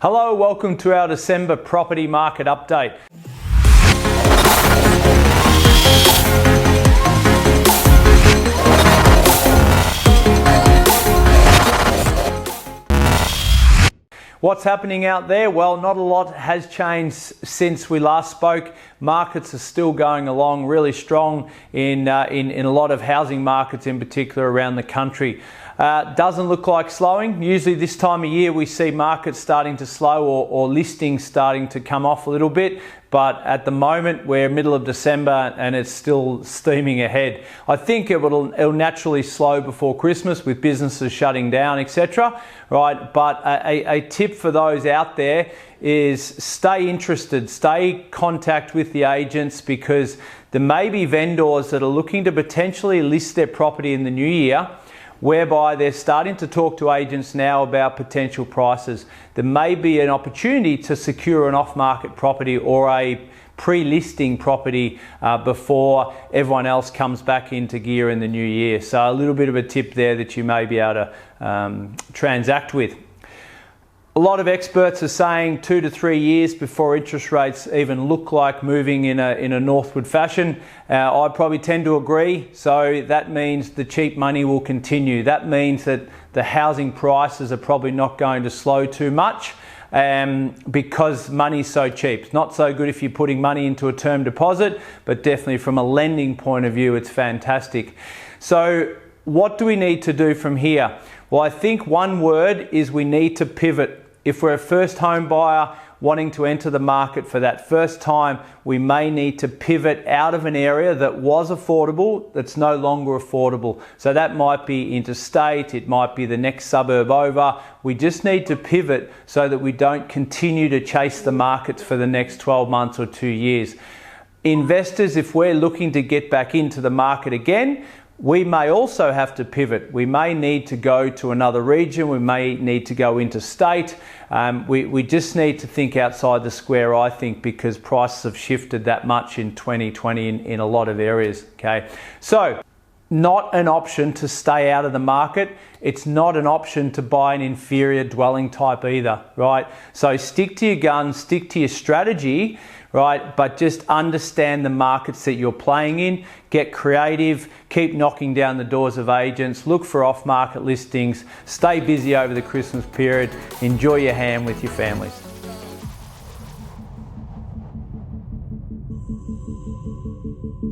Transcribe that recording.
Hello, welcome to our December property market update. What's happening out there? Well, not a lot has changed since we last spoke. Markets are still going along really strong in a lot of housing markets, in particular around the country. Doesn't look like slowing. Usually this time of year we see markets starting to slow or listings starting to come off a little bit, but at the moment we're middle of December and it's still steaming ahead. I think it'll naturally slow before Christmas with businesses shutting down, etc. Right, but a tip for those out there is stay interested, stay in contact with the agents, because there may be vendors that are looking to potentially list their property in the new year, whereby they're starting to talk to agents now about potential prices. There may be an opportunity to secure an off-market property or a pre-listing property before everyone else comes back into gear in the new year. So a little bit of a tip there that you may be able to transact with. A lot of experts are saying 2 to 3 years before interest rates even look like moving in a northward fashion. I probably tend to agree. So that means the cheap money will continue. That means that the housing prices are probably not going to slow too much because money's so cheap. It's not so good if you're putting money into a term deposit, but definitely from a lending point of view, it's fantastic. So what do we need to do from here? Well, I think one word is we need to pivot. If we're a first home buyer wanting to enter the market for that first time, we may need to pivot out of an area that was affordable that's no longer affordable. So that might be interstate, it might be the next suburb over. We just need to pivot so that we don't continue to chase the markets for the next 12 months or 2 years. Investors, if we're looking to get back into the market again, we may also have to pivot. We may need to go to another region. We may need to go interstate. We just need to think outside the square, I think, because prices have shifted that much in 2020 in a lot of areas. Okay, so not an option to stay out of the market. It's not an option to buy an inferior dwelling type either, right? So stick to your guns, stick to your strategy, right? But just understand the markets that you're playing in, get creative, keep knocking down the doors of agents, look for off-market listings, stay busy over the Christmas period, enjoy your ham with your families.